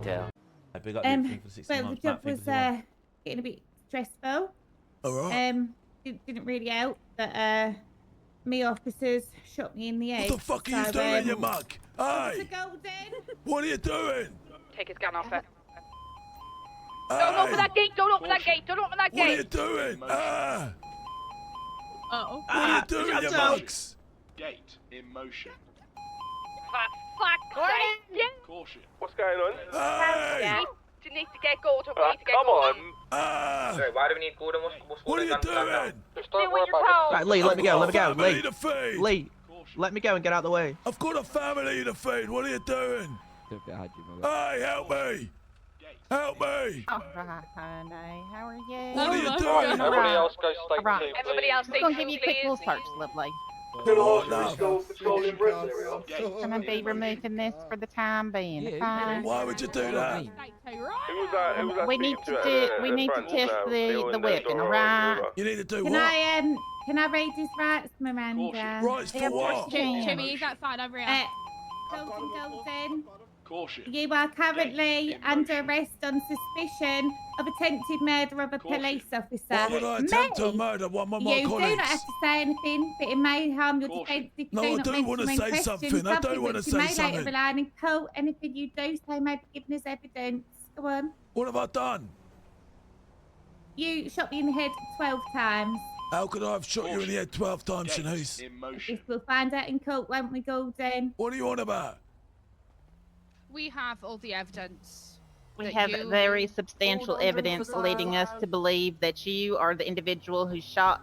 detail. Big up you for 16 well, months. the job was getting a bit stressful. Alright. Didn't really help that me officers shot me in the head. What the fuck are you doing, you mug? Officer Hey! Golden! What are you doing? Take his gun off it. Hey! Don't open that gate! Don't open that gate! Don't open that What are you gate! doing? Ah! Uh-oh. What are you doing, you mugs? Gate in motion. Fuck! Caution. What's going on? Hey! You need to get Gordon. We need to get Come Gordon. on. Ah! Sorry, why do we need Gordon? What's What are you going on? doing? Just do what you're told. Right, Lee, let me go, let me go. Lee, To feed. Lee, let me go and get out of the way. I've got a family to feed. What are you doing? Hey, help me! Help me! All right, honey. How are you? What are you doing? Everybody else go state Right. two, Everybody else, I'm gonna give you a quick little search, lovely. I'm gonna be removing this for the time being. Okay? Why would you do that? We need to test the weapon, all right? You need to do Can what? can I read his rights, Miranda? Rights for what? Jimmy, he's outside over here. Golden. Caution. You are currently under arrest on suspicion of attempted murder of a police officer. Why would I attempt to murder one of my You do colleagues? not have to say anything, but it may harm your defence if you No, do I not do mention wanna when say questioned, something. I do wanna which you say may later something. rely on in court. Anything you do say may be given as evidence. Go on. What have I done? You shot me in the head 12 times. How could I have shot you in the head 12 times, Gate Shanice? in motion. This we'll find out in court, won't we, Golden? What are you on about? We have all the evidence. We that have you very substantial pulled under evidence for leading us to believe that you are the individual who shot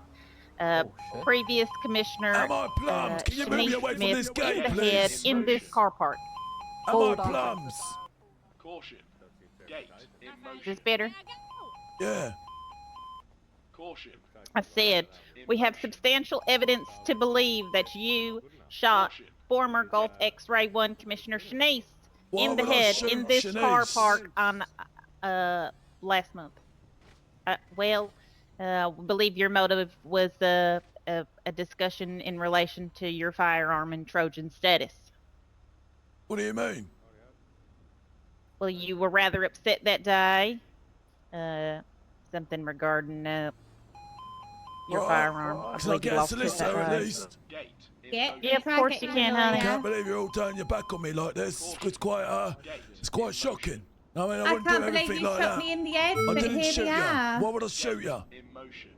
previous commissioner Am I plumbed? Can you move me Shanice away from Smith this in gate, the head please? in this car park. Am I plums? Caution. Gate in Is motion. this better? Yeah. Caution. I said we have substantial evidence to believe that you shot former Gulf X-Ray 1 Commissioner Shanice Why in the would I head shoot in this car Shanice? park on last month. We believe your motive was a discussion in relation to your firearm and Trojan status. What do you mean? Well, you were rather upset that day. Something regarding your firearm. I Can I believe get you a lost it that solicitor at day. least? Gate in Yeah, motion. Yeah, of try course getting you a can, lawyer. I honey. can't believe you're all turning your back on me like this. It's quite shocking. I mean, I I wouldn't do can't believe everything you like shot that. me in the head, I but didn't here shoot we you. are. Why would I shoot you? In motion.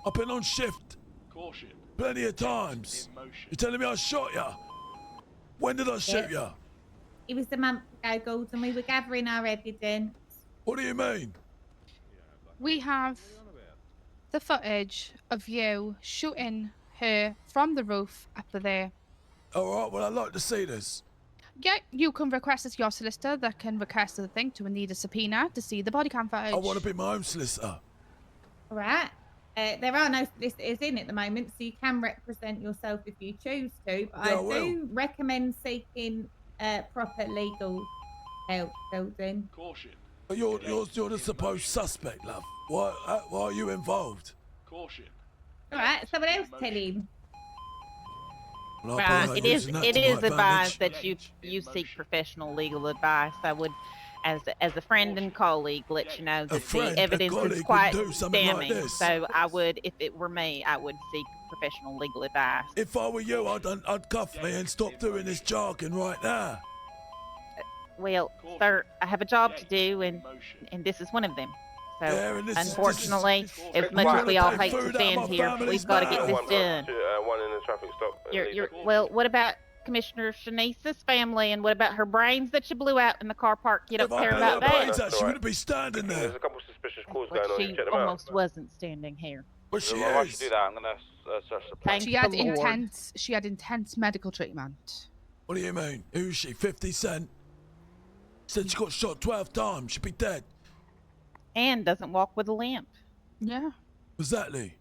I've been on shift Caution. plenty of times. In motion. You're telling me I shot you? When did I shoot you? It was a month ago, Golden. We were gathering our evidence. What do you mean? We have the footage of you shooting her from the roof up there. All right, well, I'd like to see this. Yeah, you can request as your solicitor that can request the thing to need a subpoena to see the body cam footage. I want to be my own solicitor. All right. There are no solicitors in at the moment, so you can represent yourself if you choose to. But Yeah, I I will. do recommend seeking proper legal help, Golden. Caution. But you're the supposed suspect, love. Why are you involved? Caution. All right, someone else tell him. Well, I Right, plan on it is using that it to my is advised advantage. that you seek professional legal advice. I would, as a friend and colleague, let you know that friend, the a evidence colleague is would quite do something like damning. this. So I would, if it were me, I would seek professional legal advice. If I were you, I'd cuff me and stop doing this jargon right now. Well, sir, I have a job to do, and this is one of them. So, Yeah, and this is- unfortunately, this as much as we all Take hate to food out of stand my here, family's we've got to get mouth. this done. One in the traffic stop. Well, what about Commissioner Shanice's family, and what about her brains that you blew out in the car park? You don't If I care blew about her that? brains out, she wouldn't be standing There's there. a couple suspicious calls But going on. she You check them out. almost wasn't standing here. But she Why should is. do that? I'm gonna search the place. Thank She had the Lord. intense medical treatment. What do you mean? Who's she? 50 Cent? Said she got shot 12 times. She'd be dead. And doesn't walk with a limp. Yeah. Exactly.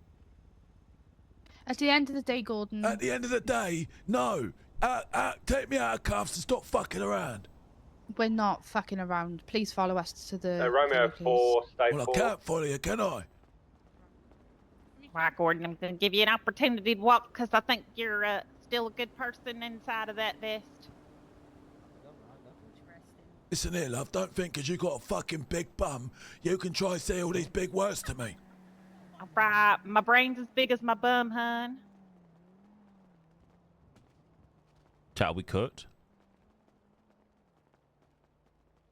At the end of the day, Gordon. At the end of the day, no. Take me out of cuffs and stop fucking around. We're not fucking around. Please follow us to the. Romeo please. 4, stay Well, I 4. can't follow you, can I? Right, Gordon, I'm going to give you an opportunity to walk because I think you're still a good person inside of that vest. Listen here, love, don't think 'cause you got a fucking big bum, you can try and say all these big words to me. All right, my brain's as big as my bum, hun. Chat, we cooked.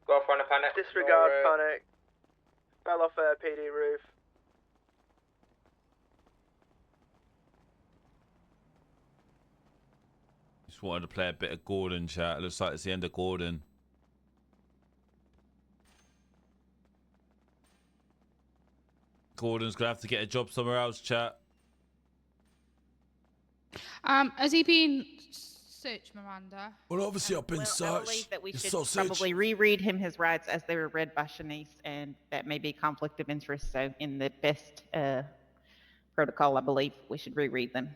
Go off on a panic. Disregard panic. Fell off a PD roof. Just wanted to play a bit of Gordon, chat. It looks like it's the end of Gordon. Gordon's gonna have to get a job somewhere else, chat. Has he been searched, Miranda? Well, obviously I've been Well, I searched. believe that we You should sausage. probably reread him his rights as they were read by Shanice, and that may be a conflict of interest. So, in the best protocol, I believe we should reread them.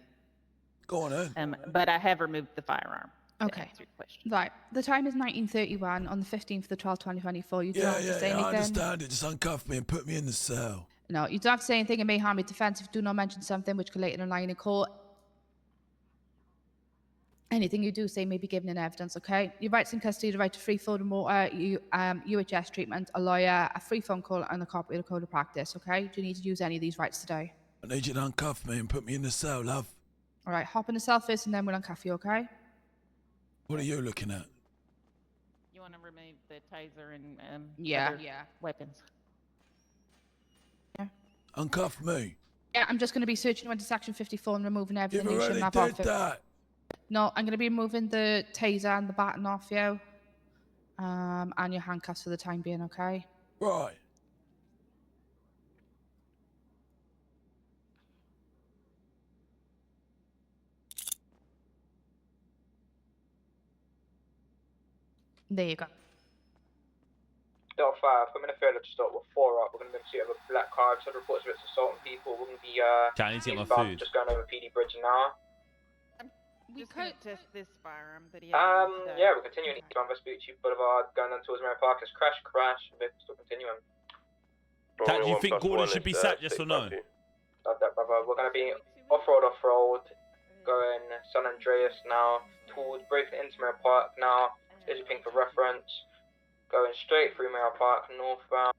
Go on then. But I have removed the firearm. to Okay. answer your question. Right. The time is 19:31 on the 15th of the 12th, 2024. You don't have to say I anything. understand it. Just uncuff me and put me in the cell. No, you don't have to say anything. It may harm your defense if you do not mention something which could later lie in court. Anything you do say may be given in evidence, okay? Your rights in custody, the right to free food and water, UHS treatment, a lawyer, a free phone call, and a copy of the code of practice, okay? Do you need to use any of these rights today? I need you to uncuff me and put me in the cell, love. All right, hop in the cell first and then we'll uncuff you, okay? What are you looking at? You want to remove the taser and Yeah. other weapons? Uncuff me. Yeah, I'm just going to be searching you into Section 54 and removing everything You've you already shouldn't have did off it. that. No, I'm going to be removing the taser and the baton off you. And your handcuffs for the time being, okay? Right. There you go. Delta 5, I'm in a failure to stop. We're 4 up. We're going to be in pursuit of a black car. I've had reports of it's assaulting people. We're going to be Can't need to get my inbound, food. just going over PD Bridge now. We Just gonna could... test this firearm that he Yeah, we're continuing eastbound Vespucci Boulevard, going on towards Marine Park. It's crash. Vehicle's still continuing. Cat, do you think Gordon should be sacked, yes or no? Love that, brother. We're going to be off-road, going San Andreas now, towards breaking into Marine Park now. Here's your ping for reference. Going straight through Marine Park, northbound.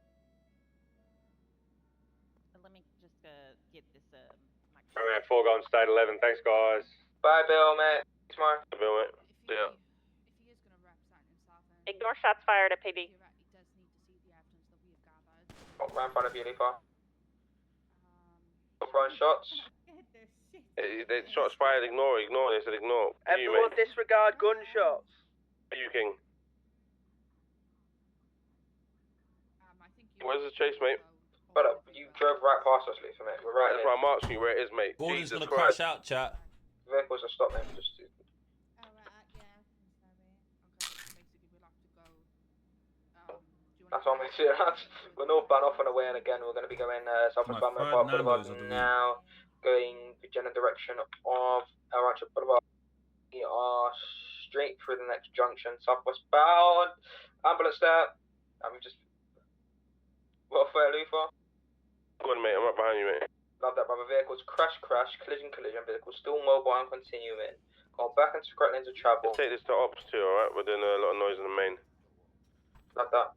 Let me just get this microphone. Alright, 4 going state 11. Thanks, guys. Bye, Bill, mate. Tomorrow. Bye, Bill, mate. Yeah. If he is going to represent himself... Ignore shots fired at PD. He does need to see the evidence that we have gathered. Oh, right in front of you, Leaper. Throwing shots. They shots fired, ignore, they said ignore. Everyone disregard gunshots. You, King. I think Where's the chase, mate? Brother, you drove right past us, Leaper, mate. We're right That's here. why I'm asking you where it is, mate. Gordon's Jesus gonna Christ. crash out, chat. Vehicles are stopped, mate. Just Oh, yeah. Okay, so basically we'll have to go... that's all, mate. We're northbound, off and away, and again, we're going to be going southwest bound Marine Park Boulevard now, going the general direction of El Rancho Boulevard. We are straight through the next junction, southwest bound. Ambulance there. I'm just... Welfare, Lufa. Good, mate, I'm right behind you, mate. Love that, brother. Vehicles crash, collision. Vehicles still mobile and continuing. Going back into correct lanes of travel. Let's take this to ops too, alright? We're doing a lot of noise in the main. Love that.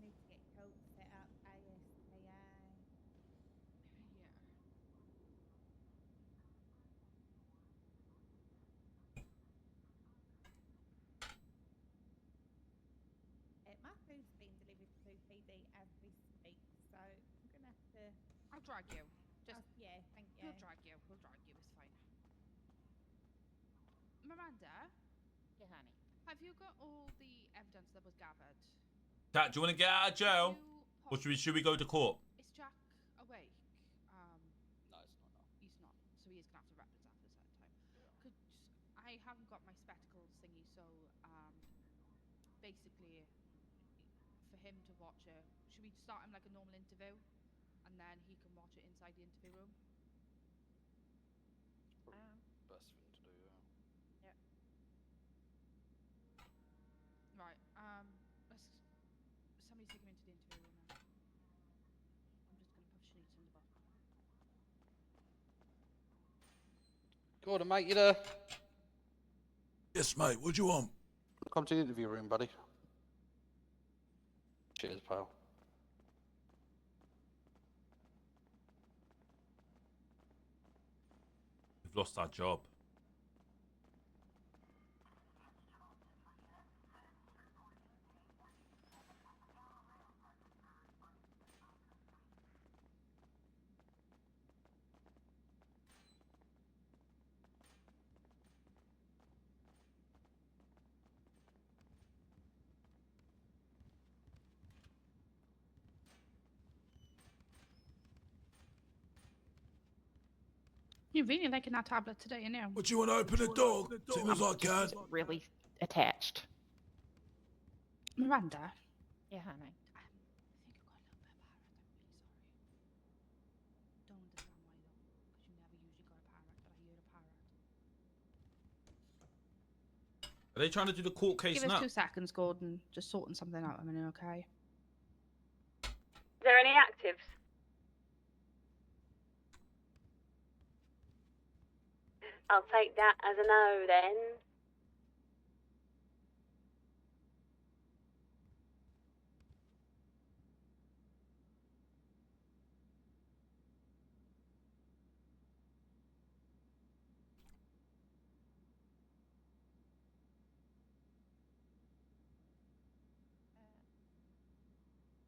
Need to get code set up ASAP. My food's been delivered to PD as we speak, so I'm gonna have to. I'll drag you. Just... Yeah, thank you. We'll drag you. It's fine. Miranda, Yeah, honey. have you got all the evidence that was gathered? Cat, do you want to get out of jail? You Or should we go to court? Is Jack awake? No, it's not, no. He's not. So he is going to have to represent us at the time. Could I haven't got my spectacles thingy, so basically for him to watch it, should we start him like a normal interview, and then he can watch it inside the interview room? Best thing to do, yeah. Right. Let's. Somebody take him into the interview room now. I'm just going to put Shanice in the box. Gordon, mate, you there? Yes, mate. What do you want? Come to the interview room, buddy. Cheers, pal. We've lost our job. You're really liking that tablet today, you know? What do you want to open the door? Soon as I can. Really attached. Miranda. Yeah, honey. I think you've got a little bit of parrot. I'm really sorry. Don't understand why though, because you never usually got a parrot, but I heard a parrot. Are they trying to do the court case Give now? us 2 seconds, Gordon. Just sorting something out a minute, okay? Is there any actives? I'll take that as a no then.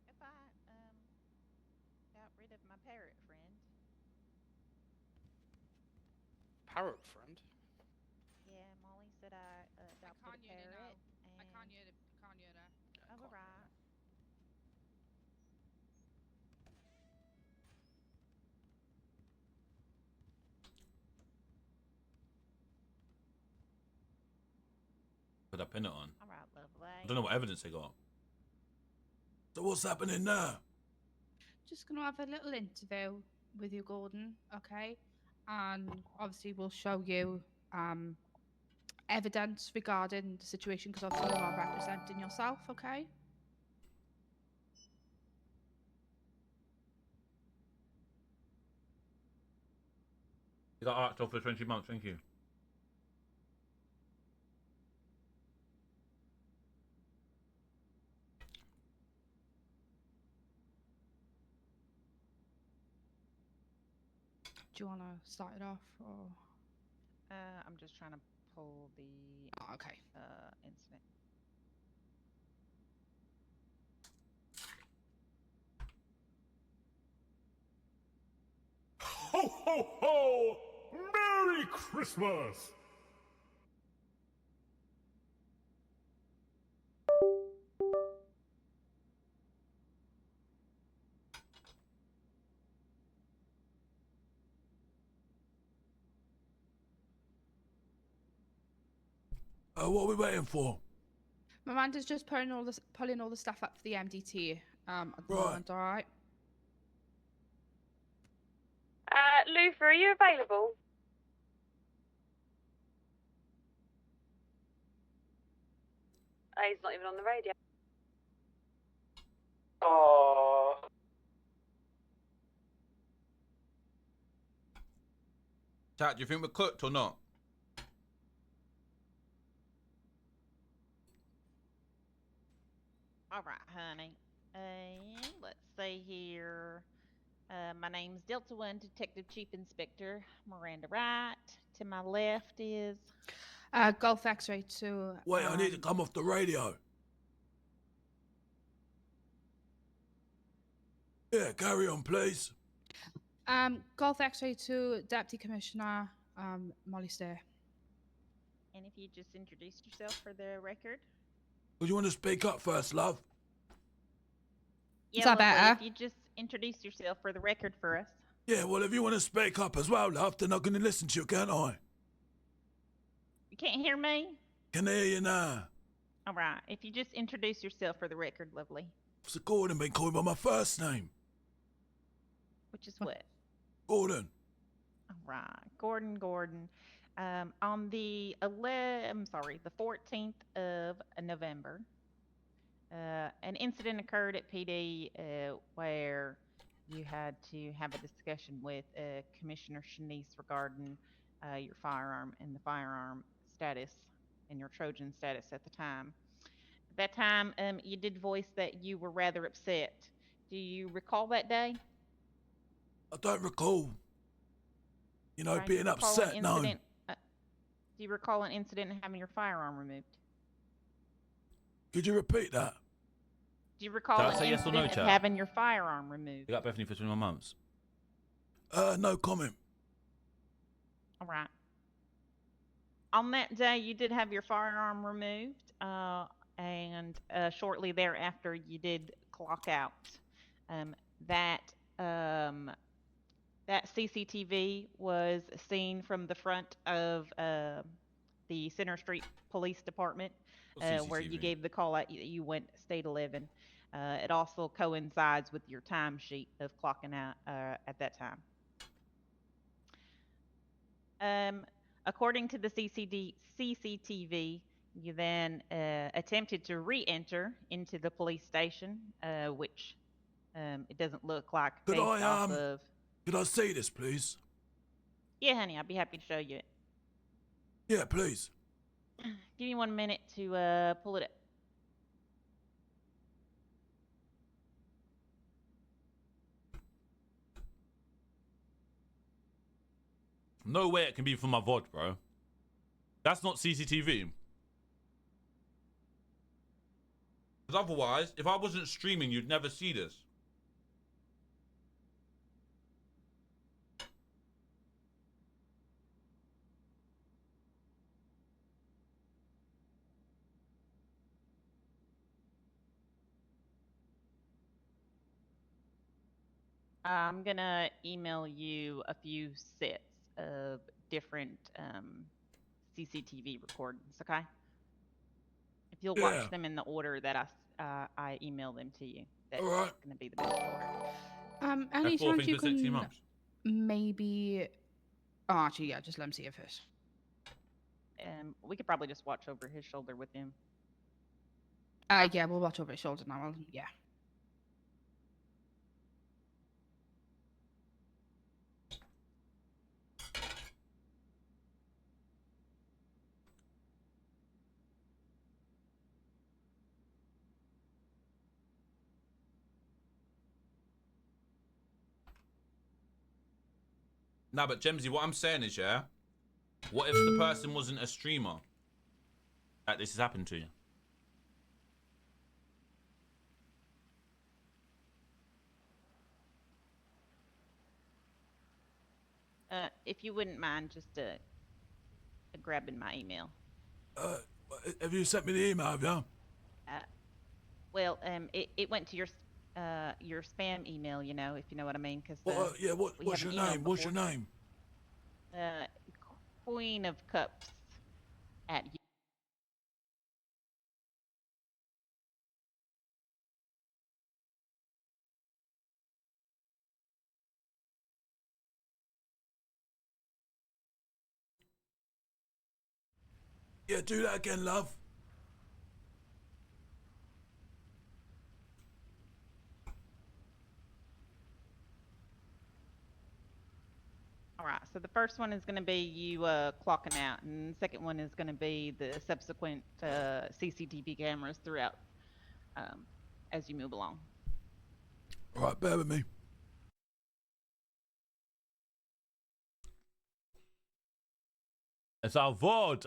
If I got rid of my parrot friend. Parrot friend? Yeah, Molly said I adopted a parrot. And... I can't hear that. Oh, all right. Put that pin it on. All right, lovely. I don't know what evidence they got. So what's happening now? Just gonna have a little interview with you, Gordon, okay? And obviously we'll show you evidence regarding the situation, because obviously you are representing yourself, okay? You got arched off for 20 months, thank you. Do you want to start it off, or...? I'm just trying to pull the okay. Incident. Ho, ho, ho! Merry Christmas! What are we waiting for? Miranda's just pulling all the stuff up for the MDT at the moment, alright? Luther, are you available? He's not even on the radio. Oh. Chat, do you think we're cooked or not? All right, honey. Let's see here. My name's Delta 1 Detective Chief Inspector Miranda Wright. To my left is... Golf X-ray to... Wait, I need to come off the radio. Yeah, carry on, please. Golf X-ray to Deputy Commissioner Molly Stair. And if you just introduce yourself for the record. Would you want to speak up first, love? Yeah, Is that better? If you just introduce yourself for the record for us. Yeah, well, if you want to speak up as well, love, then I'm going to listen to you, can't I? You can't hear me? Can hear you now. All right. If you just introduce yourself for the record, lovely. Officer Gordon been called by my first name. Which is what? Gordon. All right. Gordon. On the 14th of November, an incident occurred at PD where you had to have a discussion with Commissioner Shanice regarding your firearm and the firearm status and your Trojan status at the time. At that time, you did voice that you were rather upset. Do you recall that day? I don't recall. You know, Do you being recall an upset, no. incident, do you recall an incident in having your firearm removed? Could you repeat that? Do you recall Shall I an say yes or no, incident of chat? having your firearm removed? You got Bethany for 21 months. No comment. All right. On that day, you did have your firearm removed, and shortly thereafter, you did clock out. That CCTV was seen from the front of the Center Street Police Department, where you gave the call out. You went State 11. It also coincides with your timesheet of clocking out at that time. According to the CCTV, you then attempted to re-enter into the police station, which it doesn't look like based off of. Could I see this, please? Yeah, honey, I'd be happy to show you it. Yeah, please. Give me 1 minute to pull it up. No way it can be from my VOD, bro. That's not CCTV. Because otherwise, if I wasn't streaming, you'd never see this. I'm gonna email you a few sets of different CCTV recordings, okay? If you'll watch them in the order that I email them to you, that's gonna be the best order. Any chance you can maybe? Oh, actually, yeah, just let him see it first. We could probably just watch over his shoulder with him. Yeah, we'll watch over his shoulder now. Yeah. Nah, but Gemsy, what I'm saying is, yeah, what if the person wasn't a streamer that this has happened to you? If you wouldn't mind just grabbing my email. Have you sent me the email, have you? Well, it went to your spam email, you know, if you know what I mean. Cause, yeah, what's your name? What's your name? Queen of Cups at you. Yeah, do that again, love. All right, so the first one is going to be you clocking out, and the second one is going to be the subsequent CCTV cameras throughout as you move along. All right, bear with me. It's our VOD.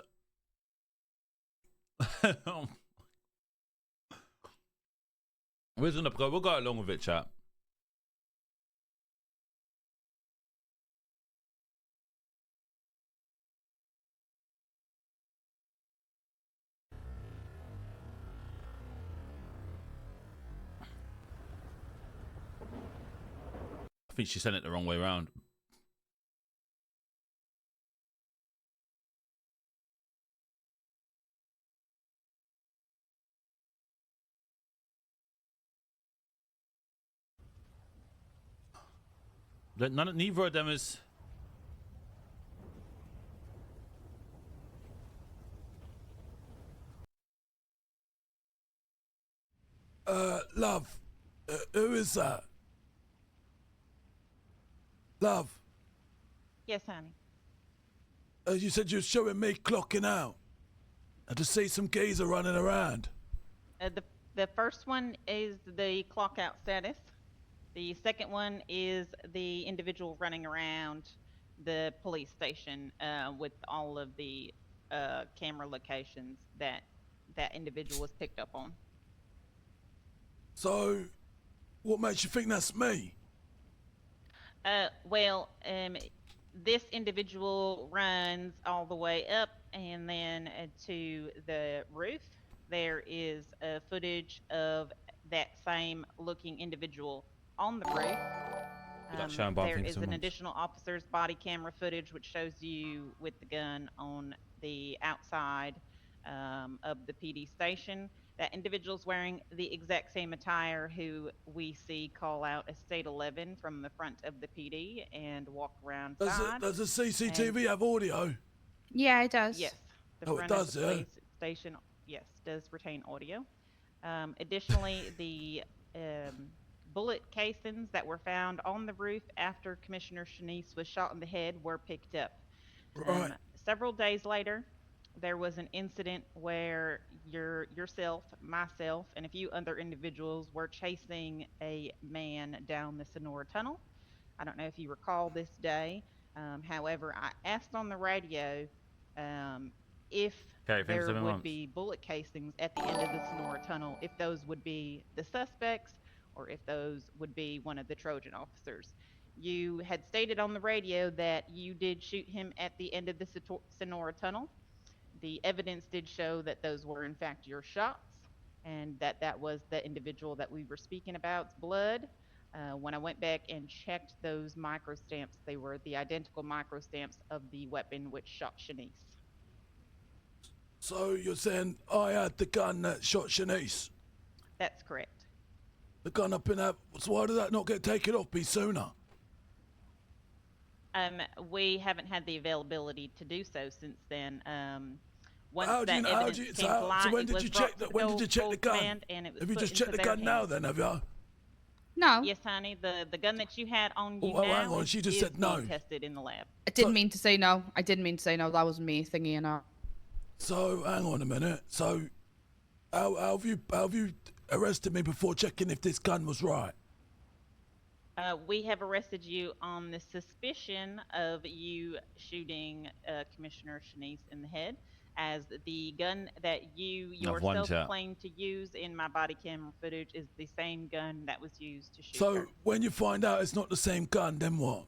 We're gonna go. We'll go along with it, chat. I think she sent it the wrong way around. Neither of them is. Love. Who is that? Love. Yes, honey. You said you were showing me clocking out. And to see some geezer running around. The first one is the clock out status. The second one is the individual running around the police station with all of the camera locations that that individual was picked up on. So, what makes you think that's me? This individual runs all the way up and then to the roof. There is footage of that same looking individual on the roof. There is an additional officer's body camera footage which shows you with the gun on the outside of the PD station. That individual's wearing the exact same attire who we see call out a State 11 from the front of the PD and walk around side. Does the CCTV have audio? Yeah, it does. Yes. Oh, it does, of the police station, yes, does retain audio. Additionally, the bullet casings that were found on the roof after Commissioner Shanice was shot in the head were picked up. Right. Several days later, there was an incident where yourself, myself, and a few other individuals were chasing a man down the Sonora Tunnel. I don't know if you recall this day. However, I asked on the radio if there would be bullet casings at the end of the Sonora Tunnel, if those would be the suspects or if those would be one of the Trojan officers. You had stated on the radio that you did shoot him at the end of the Sonora Tunnel. The evidence did show that those were in fact your shots and that was the individual that we were speaking about's blood. When I went back and checked those microstamps, they were the identical microstamps of the weapon which shot Shanice. So you're saying I had the gun that shot Shanice? That's correct. The gun up in that, so why did that not get taken off me sooner? We haven't had the availability to do so since then. Once So when did you check the gun? Have you just checked the gun now then, have you? No. Yes, honey. The gun that you had on you now now hang on. She just said no. being tested in the lab. I didn't mean to say no. I didn't mean to say no. That was me thingy and that. So hang on a minute. So how have you arrested me before checking if this gun was right? We have arrested you on the suspicion of you shooting Commissioner Shanice in the head, as the gun that you yourself claimed to use in my body camera footage is the same gun that was used to shoot her. When you find out it's not the same gun, then what?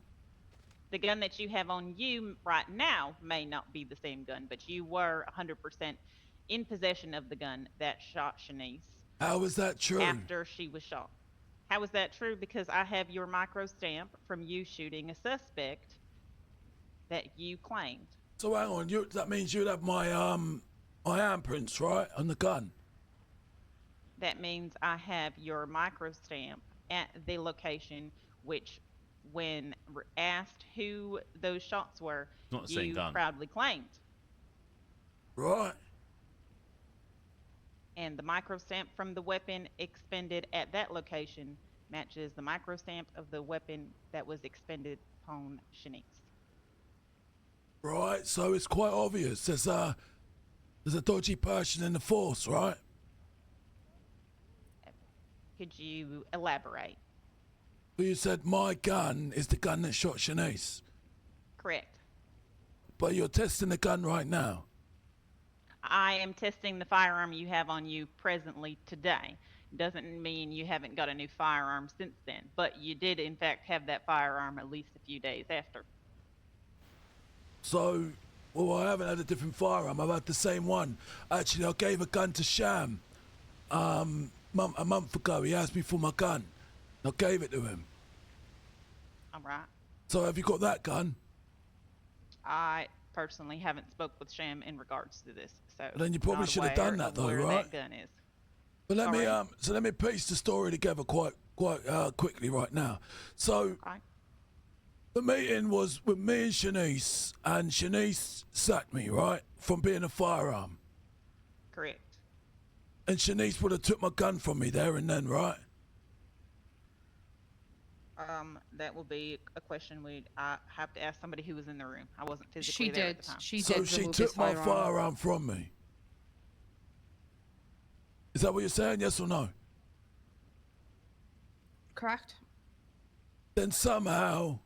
The gun that you have on you right now may not be the same gun, but you were 100% in possession of the gun that shot Shanice. How is that true? After she was shot. How is that true? Because I have your micro stamp from you shooting a suspect that you claimed. So hang on, that means you'd have my handprints, right, on the gun? That means I have your micro stamp at the location which, when asked who those shots were, you proudly claimed. Right. And the micro stamp from the weapon expended at that location matches the micro stamp of the weapon that was expended upon Shanice. Right, so it's quite obvious. There's a dodgy person in the force, right? Could you elaborate? Well, you said my gun is the gun that shot Shanice. Correct. But you're testing the gun right now. I am testing the firearm you have on you presently today. Doesn't mean you haven't got a new firearm since then, but you did in fact have that firearm at least a few days after. So, well, I haven't had a different firearm. I've had the same one. Actually, I gave a gun to Sham a month ago. He asked me for my gun. I gave it to him. All right. So have you got that gun? I personally haven't spoke with Sham in regards to this, so Then you probably should have done that, though, right? That gun is. But let me piece the story together quite quickly right now. So. Okay. The meeting was with me and Shanice sacked me, right, from being a firearm. Correct. And Shanice would have took my gun from me there and then, right? That will be a question I have to ask somebody who was in the room. I wasn't physically She there did. at the time. She So did she remove took his my firearm. firearm from me. Is that what you're saying? Yes or no? Correct. Then somehow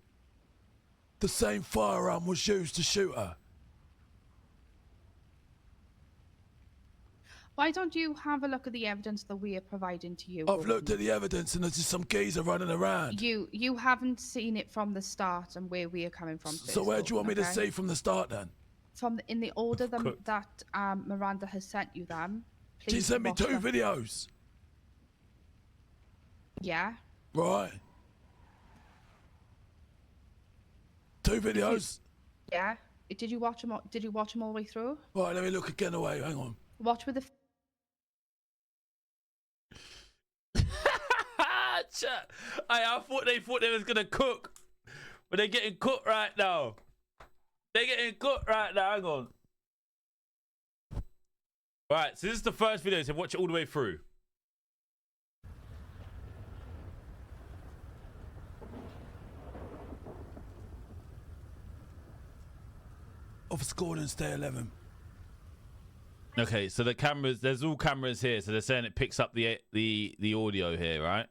the same firearm was used to shoot her. Why don't you have a look at the evidence that we are providing to you? I've looked at the evidence and there's just some geezer running around. You haven't seen it from the start and where we are coming from. So where do you want me to see from the start then? In the order that Miranda has sent you them. She sent me 2 videos. Yeah. Right. 2 videos. Yeah. Did you watch them? Did you watch them all the way through? Right, let me look again away. Hang on. Watch with the. I thought they was gonna cook, but they're getting cooked right now. They're getting cooked right now. Hang on. Right, so this is the first video, so watch it all the way through. Officer Gordon, stay 11. Okay, so the cameras, there's all cameras here, so they're saying it picks up the audio here, right?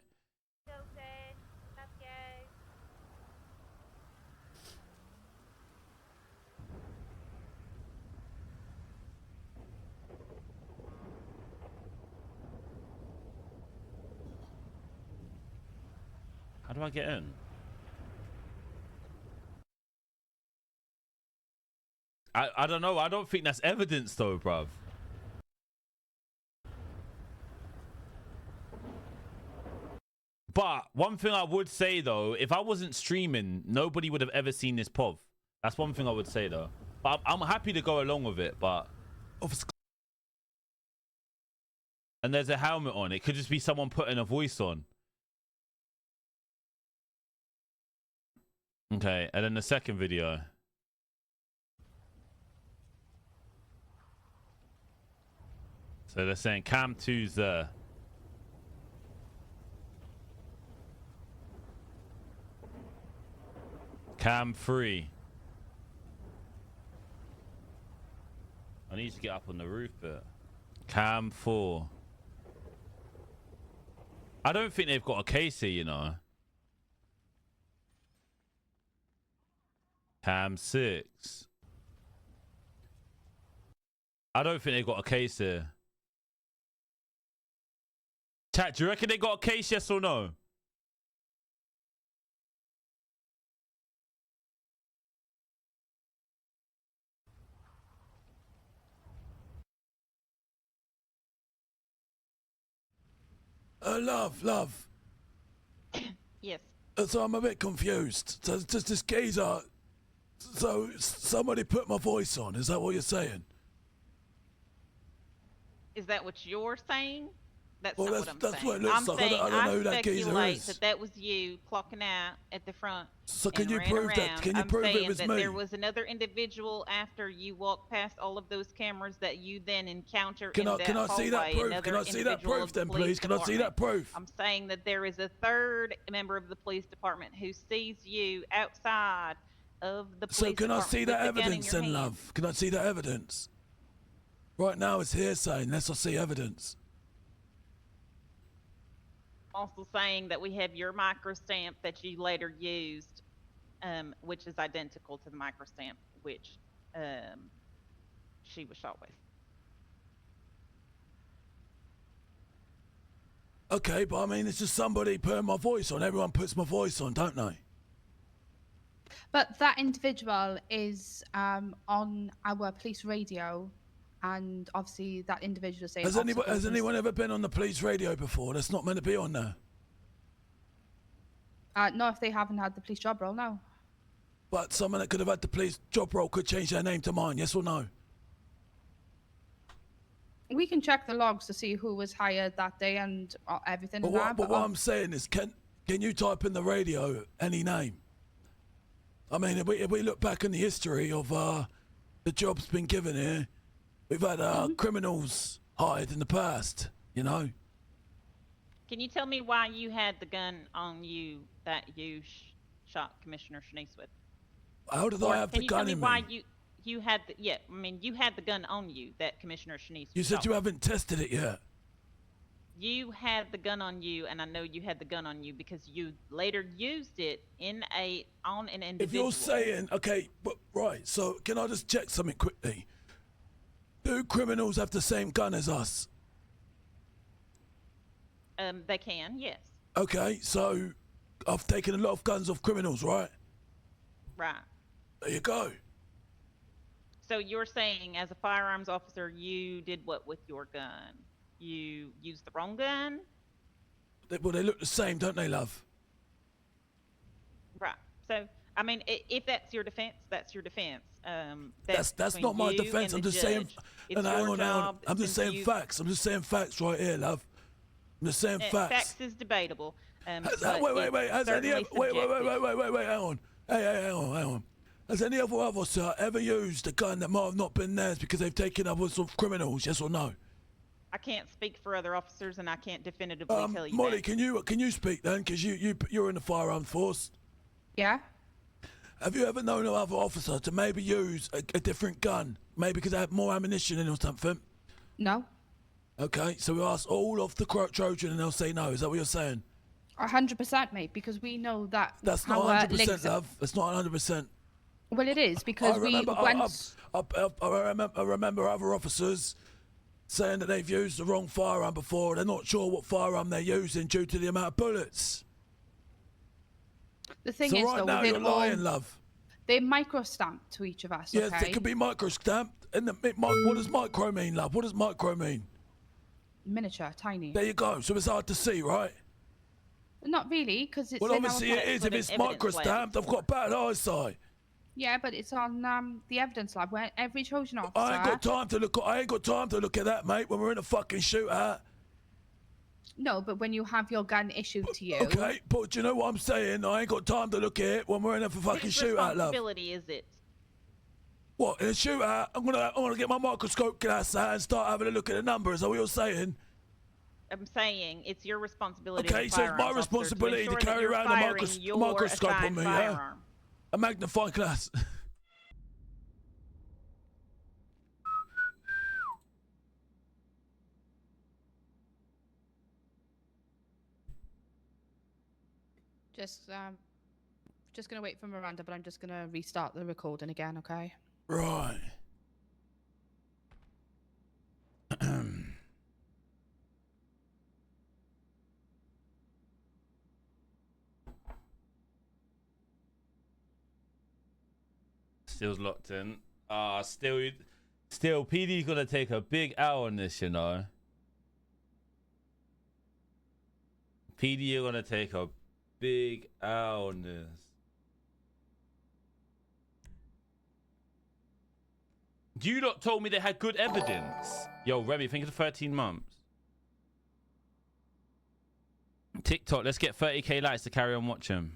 How do I get in? I don't know. I don't think that's evidence though, bruv. But one thing I would say though, if I wasn't streaming, nobody would have ever seen this POV. That's one thing I would say though. But I'm happy to go along with it, but... And there's a helmet on. It could just be someone putting a voice on. Okay, and then the second video. So they're saying cam 2's there. Cam 3. I need to get up on the roof bit. Cam 4. I don't think they've got a case here, you know. Cam 6. I don't think they've got a case here. Chat, do you reckon they got a case, yes or no? Love. Yes. So I'm a bit confused. So just this geezer. So somebody put my voice on. Is that what you're saying? Is that what you're saying? That's Well, not that's what I'm saying. what it looks like. I don't know who that geezer speculate is. that was you clocking out at the front. So can and you ran prove that? around. Can you I'm prove it saying was that me? there was another individual after you walked past all of those cameras that you then encounter in that Can I see that hallway, proof? another Can I see that individual proof of the then, police please? Can I see that department. proof? I'm saying that there is a third member of the police department who sees you outside of the police So can I department see with that the gun in evidence your then, hand. love? Can I see that evidence? Right now it's hearsay unless I see evidence. Also saying that we have your microstamp that you later used, which is identical to the microstamp which she was shot with. Okay, but I mean, it's just somebody putting my voice on. Everyone puts my voice on, don't they? But that individual is on our police radio, and obviously that individual is saying. Has anyone ever been on the police radio before? That's not meant to be on there. No, if they haven't had the police job role, no. But someone that could have had the police job role could change their name to mine, yes or no? We can check the logs to see who was hired that day and everything. But what I'm saying is, can you type in the radio any name? I mean, if we look back in the history of the jobs been given here, we've had criminals hired in the past, you know? Can you tell me why you had the gun on you that you shot Commissioner Shanice with? How did I have the gun in me? Can you tell me why you had the you had the gun on you that Commissioner Shanice You said you haven't tested it yet. You had the gun on you, and I know you had the gun on you because you later used it on an individual. If you're saying, okay, but right, so can I just check something quickly? Do criminals have the same gun as us? They can, yes. Okay, so I've taken a lot of guns off criminals, right? Right. There you go. So you're saying, as a firearms officer, you did what with your gun? You used the wrong gun? Well, they look the same, don't they, love? Right. So, I mean, if that's your defense, that's your defense. That's not my defense. I'm just saying. And hang on. I'm just saying facts. I'm just saying facts right here, love. I'm just saying facts. Facts is debatable. Wait. Has any other, wait. Hang on. Hang on. Has any other officer ever used a gun that might have not been theirs because they've taken up with some criminals? Yes or no? I can't speak for other officers, and I can't definitively tell you. Molly, that. can you speak then? Because you're in the firearms force. Yeah. Have you ever known another officer to maybe use a different gun? Maybe because they have more ammunition in or something? No. Okay, so we ask all of the Trojan and they'll say no. Is that what you're saying? 100%, mate, because we know that. That's not 100%, love. That's not 100%. Well, it is because I remember other officers saying that they've used the wrong firearm before. They're not sure what firearm they're using due to the amount of bullets. The thing so is, right though, now you're lying, love. They microstamp to each of us. Yes, okay? it could be microstamped. And what does micro mean, love? What does micro mean? Miniature, tiny. There you go. So it's hard to see, right? Not really, because it's. Well, obviously it is. If it's microstamped, I've got bad eyesight. Yeah, but it's on the evidence lab where every Trojan officer. I ain't got time to look at that, mate. When we're in a fucking shootout. No, but when you have your gun issued to you. Okay, but do you know what I'm saying? I ain't got time to look at it when we're in a fucking shootout, love. Whose responsibility is it? What, in a shootout? I'm gonna get my microscope glass out and start having a look at the numbers. Is that what you're saying? I'm saying it's your responsibility. Okay, so it's my responsibility to carry around a microscope on me, yeah? A magnifying glass. Just gonna wait for Miranda, but I'm just gonna restart the recording again, okay? Right. Still's locked in. Still, PD's gonna take a big L on this, you know. PD are gonna take a big L on this. You lot told me they had good evidence. Yo, Remy, think of the 13 months. TikTok, let's get 30k likes to carry on watching.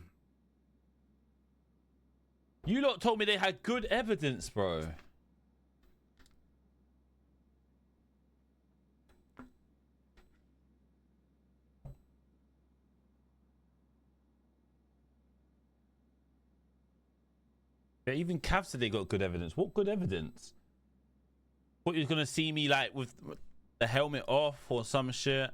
You lot told me they had good evidence, bro. Yeah, even Cav said they got good evidence. What good evidence? What, you're gonna see me like with the helmet off or some shit?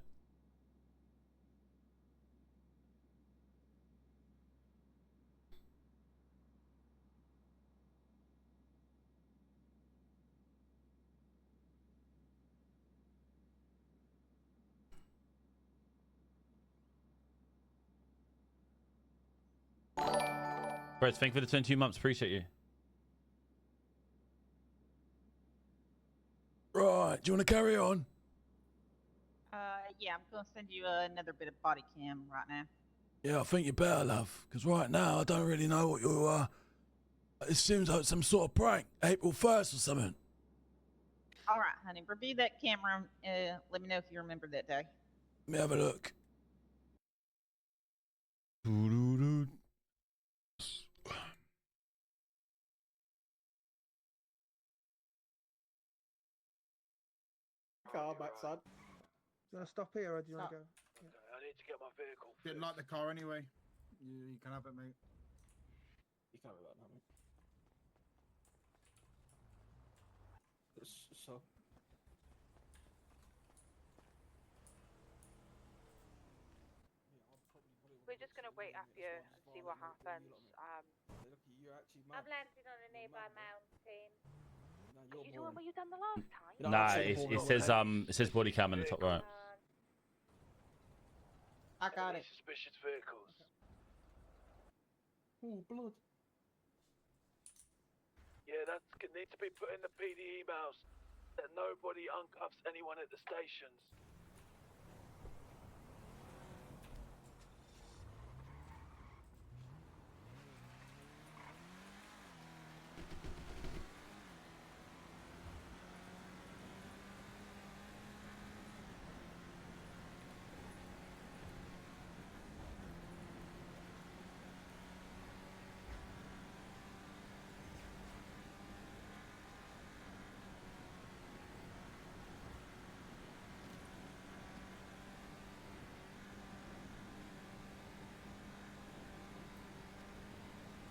Bros, thank you for the 22 months. Appreciate you. Right, do you want to carry on? Yeah, I'm gonna send you another bit of body cam right now. Yeah, I think you better, love. Because right now, I don't really know what you're, it seems like some sort of prank. April 1st or something. All right, honey. Review that camera. Let me know if you remember that day. Let me have a look. Car backside. Do you want to stop here or do you want to go? Yeah. I need need to get my vehicle. Didn't like the car anyway. You can have it, mate. You can have that now, mate. So. We're just gonna wait up here and see what happens. I've landed on a nearby mountain. Are you doing what you done the last time? Nah, it says body cam in the top right. I got it. Suspicious vehicles. Oh, blood. Yeah, that needs to be put in the PD emails that nobody uncuffs anyone at the stations.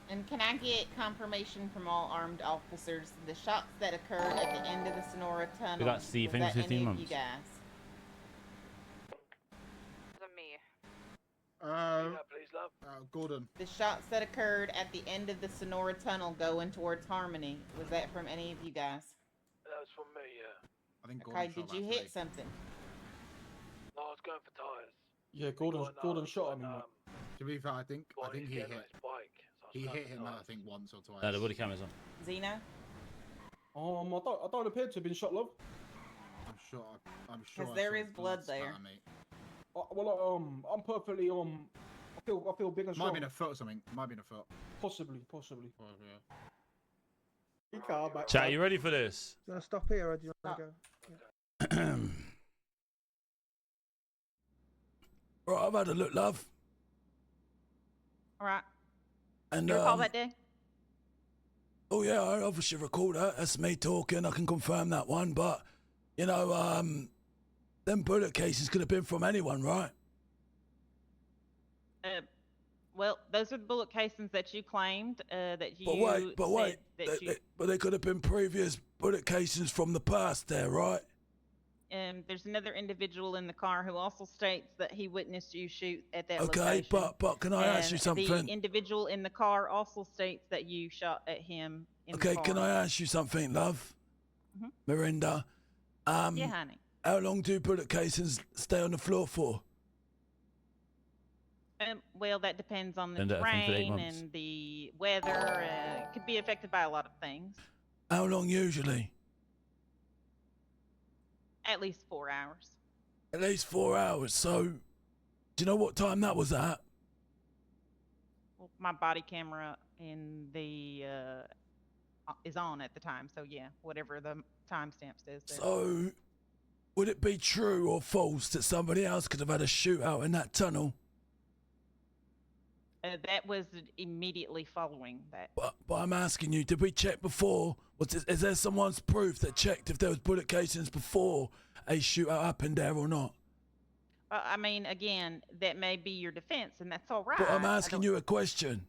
And can I get confirmation from all armed officers the shots that occurred at the end of the Sonora Tunnel? We got Steve, was that 15 any months. of you guys? Me. Please, love. Gordon. The shots that occurred at the end of the Sonora Tunnel going towards Harmony, was that from any of you guys? That was from me, yeah. I think Gordon Okay, did you hit something? No, I was going for tires. Yeah, Gordon shot him. To be fair, I think he hit. Bike, so He hit him, I think, once or twice. No, the body camera's on. Zeno? I don't appear to have been shot, love. I'm sure. Because there is blood there. I'm perfectly I feel big and strong. Might be in a foot or something. Might be in a foot. Possibly. You can't back. Chat, you ready for this? Do you want to stop here or do you want to go? Yeah. Right, I've had a look, love. All right. And Your call that day? oh yeah, I obviously recall that. That's me talking. I can confirm that one. But you know, them bullet cases could have been from anyone, right? Well, those are the bullet casings that you claimed that you. But wait, but they could have been previous bullet casings from the past, there, right? There's another individual in the car who also states that he witnessed you shoot at that Okay, location. but can I ask you something? The individual in the car also states that you shot at him in the car. Okay, can I ask you something, love? Mhm. Miranda. Yeah, honey. How long do bullet casings stay on the floor for? Well, that depends on the And I think for 8 terrain months. and the weather. It could be affected by a lot of things. How long usually? At least 4 hours. At least 4 hours. So, do you know what time that was at? Well, my body camera in the is on at the time, so yeah, whatever the timestamp says. There. So, would it be true or false that somebody else could have had a shootout in that tunnel? That was immediately following that. But I'm asking you, did we check before? Is there someone's proof that checked if there was bullet casings before a shootout happened there or not? I mean, again, that may be your defense, and that's all right. But I'm asking you a question.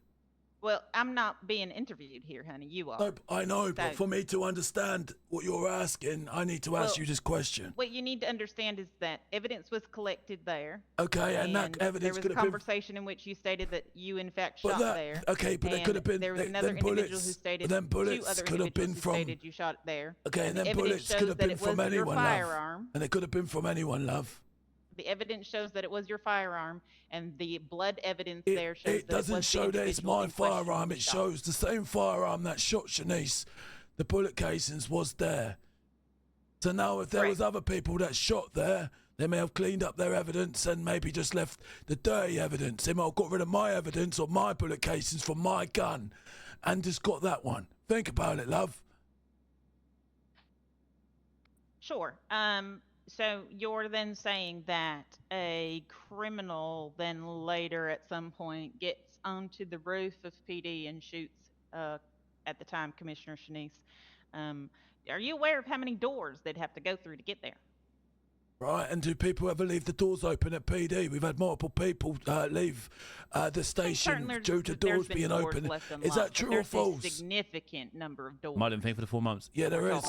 Well, I'm not being interviewed here, honey. You are. No, I know, but for me to understand what you're asking, I need to ask you this question. What you need to understand is that evidence was collected there. Okay, and that evidence there could was a have been... conversation in which you stated that you, in fact, shot there. Okay, but there could have been... There was another individual who stated... Then two bullets other could have been individuals who from... stated you shot it there. Okay, and then evidence bullets shows could have that been it from was your anyone, love. firearm. And it could have been from anyone, love. The evidence shows that it was your firearm, and the blood evidence there shows It that it doesn't was show the that it's individual my in question firearm. who It shot. shows the same firearm that shot Shanice. The bullet casings was there. So now if there was other people that shot there, they may have cleaned up their evidence and maybe just left the dirty evidence. They might have got rid of my evidence or my bullet casings from my gun and just got that one. Think about it, love. Sure. So you're then saying that a criminal then later at some point gets onto the roof of PD and shoots, at the time, Commissioner Shanice. Are you aware of how many doors they'd have to go through to get there? Right, and do people ever leave the doors open at PD? We've had multiple people leave the station due to doors being open. Is that true or false? There's a significant number of doors. Might have been for the 4 months. Yeah, there is.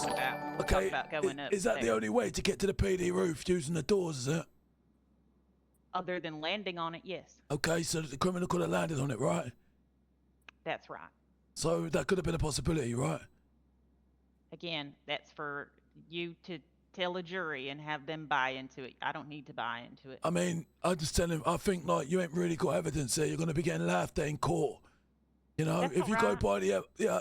Okay, Is that the only way to get to the PD roof using the doors, is it? Other than landing on it, yes. Okay, so the criminal could have landed on it, right? That's right. So that could have been a possibility, right? Again, that's for you to tell a jury and have them buy into it. I don't need to buy into it. I mean, I just tell him, I think, like, you ain't really got evidence there. You're going to be getting laughed at in court. You know, That's if you all go right. by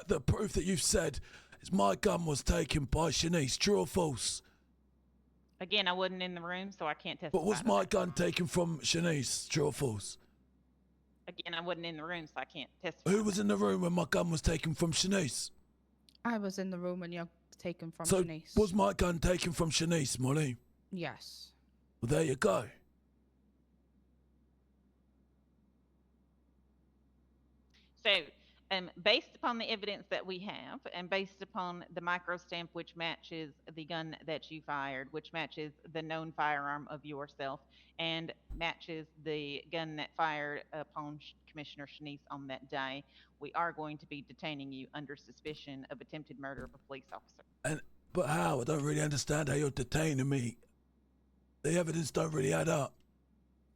the proof that you've said, is my gun was taken by Shanice, true or false? Again, I wasn't in the room, so I can't testify. But was my gun taken from Shanice, true or false? Again, I wasn't in the room, so I can't testify. Who was in the room when my gun was taken from Shanice? I was in the room when you're taken from So Shanice. was my gun taken from Shanice, Molly? Yes. Well, there you go. So, based upon the evidence that we have, and based upon the microstamp which matches the gun that you fired, which matches the known firearm of yourself, and matches the gun that fired upon Commissioner Shanice on that day, we are going to be detaining you under suspicion of attempted murder of a police officer. But how? I don't really understand how you're detaining me. The evidence don't really add up.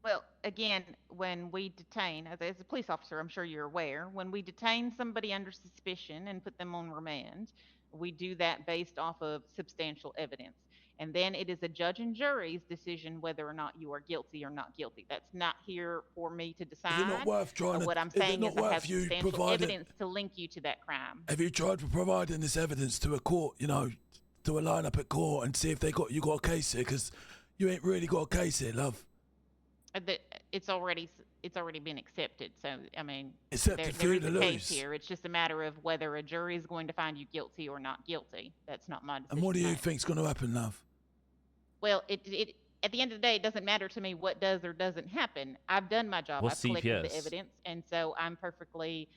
Well, again, when we detain, as a police officer, I'm sure you're aware, when we detain somebody under suspicion and put them on remand, we do that based off of substantial evidence. And then it is a judge and jury's decision whether or not you are guilty or not guilty. That's not here for me to decide. Is it not worth trying What I'm is it saying not is I worth have you substantial providing- evidence to link you to that crime. Have you tried providing this evidence to a court, you know, to a line up at court and see if you got a case here? Because you ain't really got a case here, love. It's already been accepted. So I mean, Accepted there through is the a case loose. here. It's just a matter of whether a jury is going to find you guilty or not guilty. That's not my decision. And what do to you make. think's going to happen, love? Well, it at the end of the day, it doesn't matter to me what does or doesn't happen. I've done my job. What's I've collected the CPS? evidence, and so I'm perfectly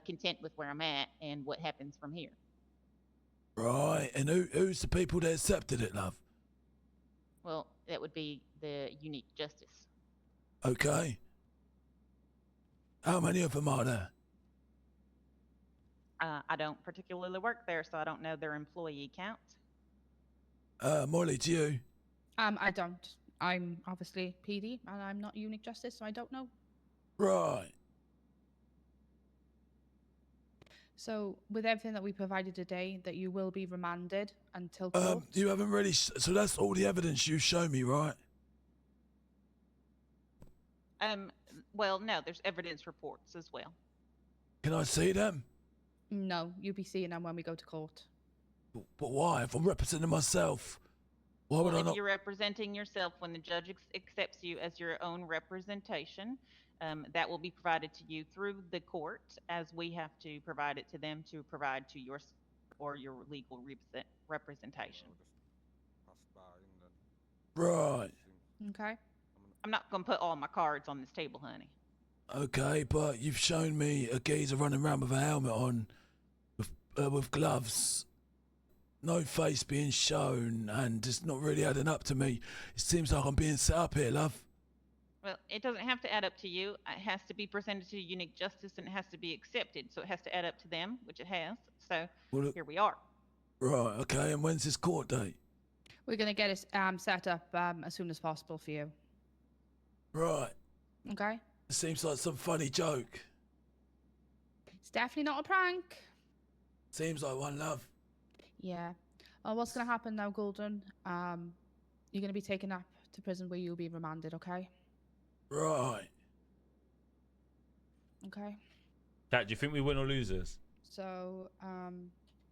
content with where I'm at and what happens from here. Right. And who's the people that accepted it, love? Well, that would be the unique justice. Okay. How many of them are there? I don't particularly work there, so I don't know their employee count. Molly, to you? I don't. I'm obviously PD, and I'm not unique justice, so I don't know. Right. So, with everything that we provided today, that you will be remanded until court. You haven't really... so that's all the evidence you show me, right? Well, no, there's evidence reports as well. Can I see them? No, you'll be seeing them when we go to court. But why? If I'm representing myself, why would I If not... you're representing yourself, when the judge accepts you as your own representation, that will be provided to you through the court, as we have to provide it to them to provide to your or your legal representation. Right. Okay. I'm not going to put all my cards on this table, honey. Okay, but you've shown me a geezer running around with a helmet on, with gloves, no face being shown, and it's not really adding up to me. It seems like I'm being set up here, love. Well, it doesn't have to add up to you. It has to be presented to unique justice, and it has to be accepted. So it has to add up to them, which it has. So here we are. Right, okay, and when's this court date? We're going to get it set up as soon as possible for you. Right. Okay. It seems like some funny joke. It's definitely not a prank. Seems like one, love. Yeah. What's going to happen now, Golden? You're going to be taken up to prison where you'll be remanded, okay? Right. Okay. Dad, do you think we win or lose this? So, Well,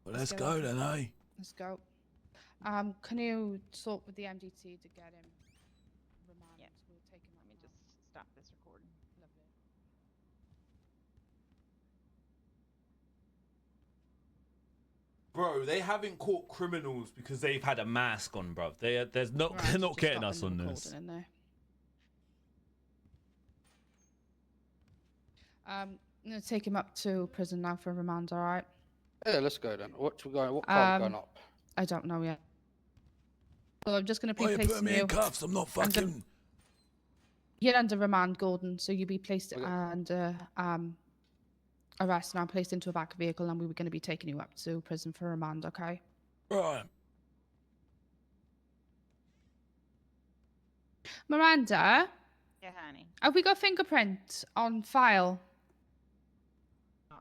let's go then, eh? Let's go. Can you sort with the MDT to get him remanded? Yeah. We'll take him Let me just stop this recording. Lovely. Bro, they haven't caught criminals because they've had a mask on, bro. They're not Just getting stopping us on the this. recording in there. I'm gonna take him up to prison now for remand. All right. Yeah, let's go then. What time we going up? I don't know yet. So I'm just going to Why be are you putting placing me in you. cuffs? I'm not under- fucking... You're under remand, Gordon. So you'll be placed under arrest and placed into a back vehicle, and we were going to be taking you up to prison for remand. Okay. Right. Miranda, Yeah, honey. have we got fingerprints on file?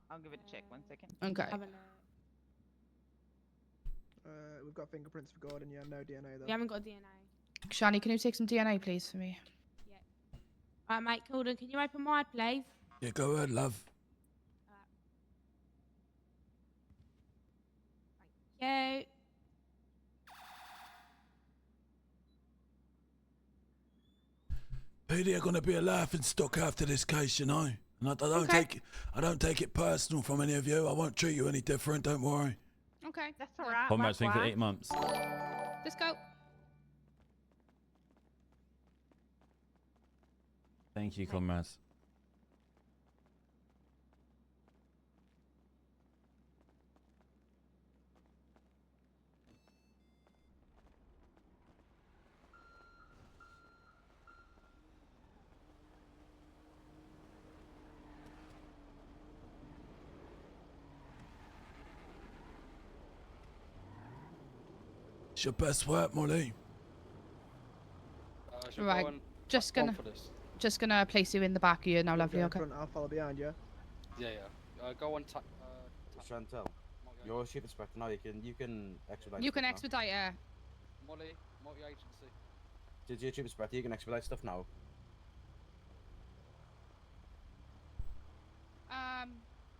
I'll give it a check. 1 second. Okay. We've got fingerprints for Gordon. Yeah, no DNA though. We haven't got DNA. Shani, can you take some DNA, please, for me? Right, mate, Gordon, can you open wide, please? Yeah, go ahead, love. Thank you. PD are gonna be a laughing stock after this case, you know. And I don't take it personal from any of you. I won't treat you any different. Don't worry. Okay. That's all right. Comrade's thing for 8 months. Let's go. Thank you, comrades. It's your best work, Molly. Right. Just gonna place you in the back of you now, lovely. In Okay. front, I'll follow behind you. Yeah. Go on. Chantel, you're a chief inspector now. You can expedite. You can stuff expedite, yeah. Molly, multi-agency. Did you chief inspector? You can expedite stuff now.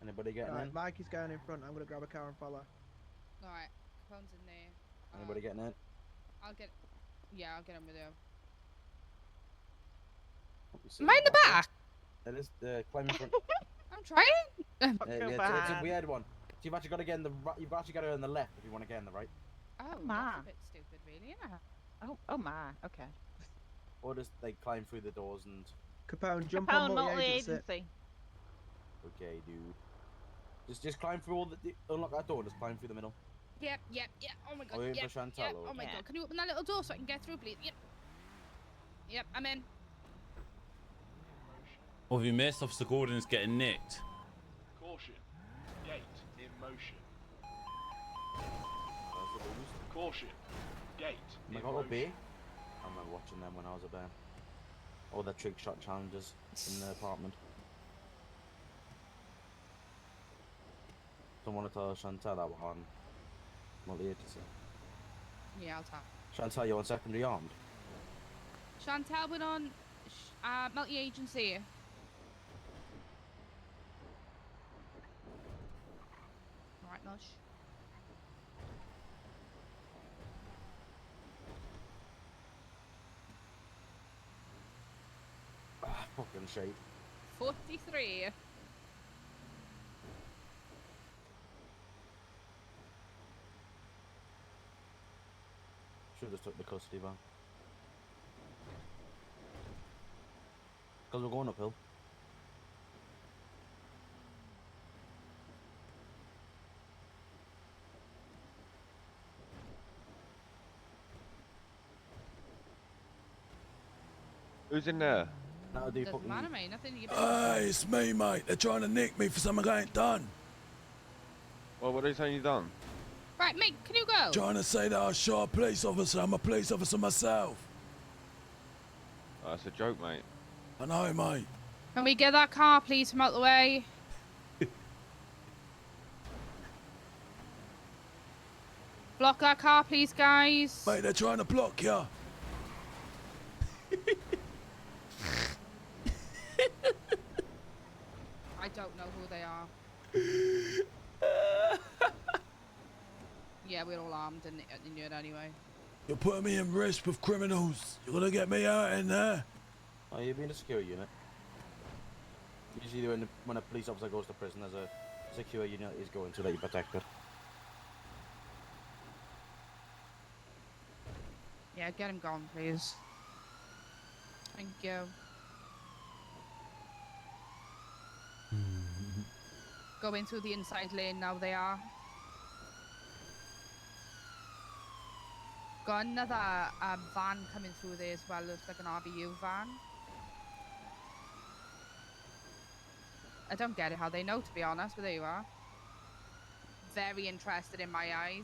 Anybody getting in? Mike is going in front. I'm gonna grab a car and follow. Alright, phone's in there. Anybody getting in? I'll get him with you. Am I in the back? That is the climb in front. I'm trying. It's a weird one. So you've actually got to get in the right. You've actually got to go in the left if you want to get in the right. Oh, my. that's a bit stupid, really, isn't it? Oh my. Okay. Or just like climb through the doors and. Capone, jump on multi-agency. multi-agency. Okay, dude. Just climb through all the. Unlock that door. Just climb through the middle. Yep. Oh my god. Are you in Yep. for Chantal? Yep. Or? Oh my god. Can you open that little door so I can get through, please? Yep. I'm in. What have you missed? Officer Gordon's getting nicked. Caution. Gate in motion. Caution. Gate in Like, what motion. B? I remember watching them when I was up there. All the trick shot challenges in the apartment. Don't want to tell Chantal that we're on multi-agency. Yeah, I'll tap. Chantal, you're on secondary armed. Chantal went on multi-agency. Alright, Lush. Fucking shit. 43. Should have took the custody van. Because we're going uphill. Who's in there? That'll do. Doesn't matter, mate. Nothing you can Hey, it's me, mate. They're trying to nick me for something I ain't done. Well, what are you saying you done? Right, mate, can you go? Trying to say that I shot a police officer. I'm a police officer myself. Oh, that's a joke, mate. I know, mate. Can we get that car, please, from out the way? Block that car, please, guys. Mate, they're trying to block you. I don't know who they are. Yeah, we're all armed in it anyway. You're putting me in risk with criminals. You're gonna get me out in there. Oh, you've been a security unit. Usually when a police officer goes to prison, there's a secure unit he's going to that you protected. Yeah, get him gone, please. Thank you. Go into the inside lane now, they are. Got another van coming through there as well. Looks like an RBU van. I don't get it how they know, to be honest, but there you are. Very interested in my eyes.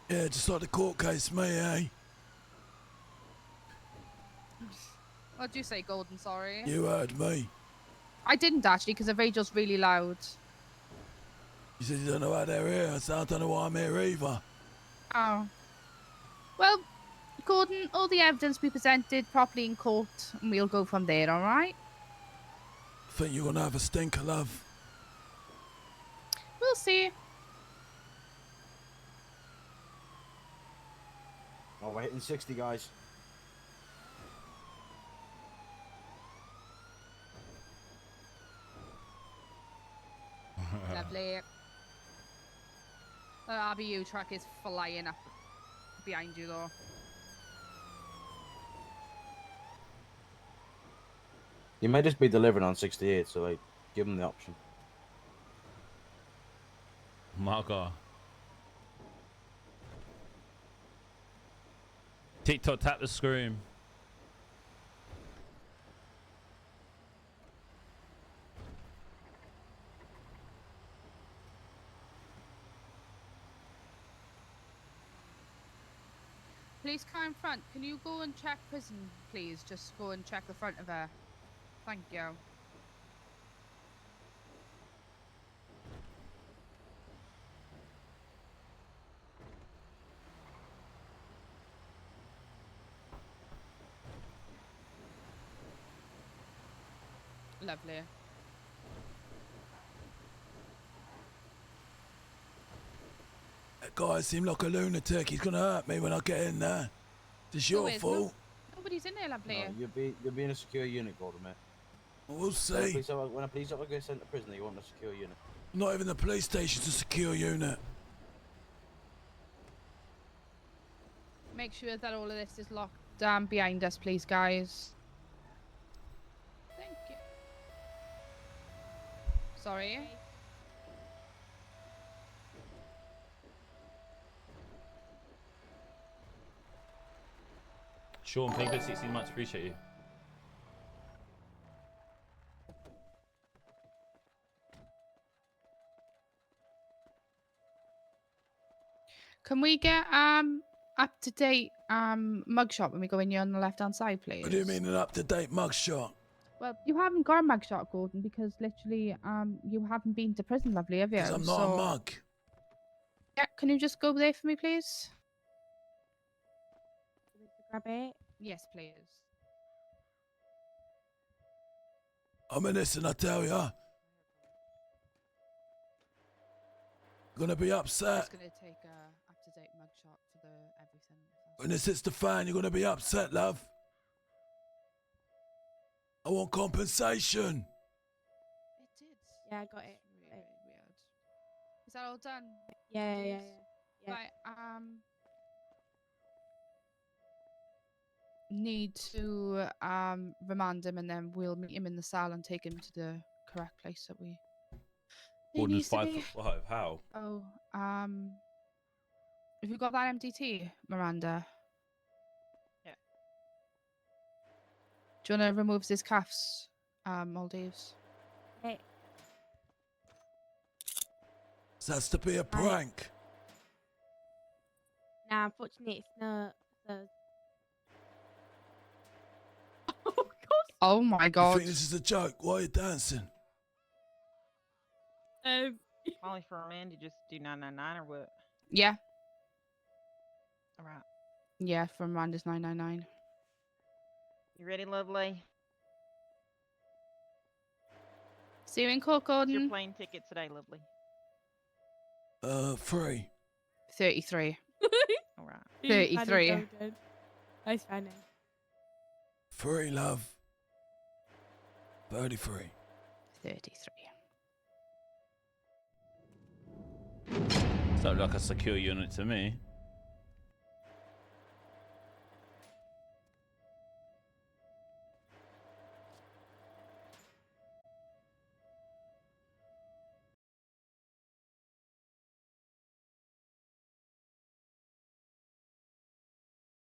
Yeah, just like the court case, me, eh? What'd you say, Golden? Sorry. You heard me. I didn't actually, because the radio's really loud. You said you don't know how they're here, so I don't know why I'm here either. Oh. Well, Gordon, all the evidence we presented properly in court, and we'll go from there, all right? I think you're gonna have a stinker, love. We'll see. Oh, we're hitting 60, guys. Lovely. The RBU truck is flying up behind you, though. You may just be delivering on 68, so like, give them the option. My God. TikTok, tap the scream. Police car in front. Can you go and check prison, please? Just go and check the front of her. Thank you. Lovely. That guy seemed like a lunatic. He's gonna hurt me when I get in there. It's your fault. Nobody's in there, lovely. No, you'll be in a secure unit, Gordon, mate. We'll see. When a police officer gets sent to prison, you want a secure unit. Not even the police station's a secure unit. Make sure that all of this is locked down behind us, please, guys. Thank you. Sorry. Sean, thank you for 16 months. Appreciate you. Can we get up to date mugshot when we go in here on the left hand side, please? What do you mean an up-to-date mugshot? Well, you haven't got a mugshot, Gordon, because literally you haven't been to prison, lovely, have you? Because I'm not a mug. Yeah, can you just go there for me, please? Grab it. Yes, please. I'm innocent, I tell ya. You're gonna be I'm upset. just gonna take a up to date mugshot for the everything. When this hits the fan, you're gonna be upset, love. I want compensation. It did. Yeah, I got it. Really weird. Is that all done? Yeah. Right, need to remand him, and then we'll meet him in the cell and take him to the correct place that we. Gordon is 5'5". How? Oh, have you got that MDT, Miranda? Yeah. Do you want to remove his cuffs, Maldives? Hey. This has to be a prank. Nah, unfortunately, it's not. Oh my You God! think this is a joke? Why are you dancing? Molly for Remand, you just do 999 or what? Yeah, All right. yeah. From Miranda's 999. You ready, lovely? See you in court, What's your Gordon. plane ticket today, lovely? 3. 33. All right. 33. That's funny. 3, love. 33. 33. Sounds like a secure unit to me.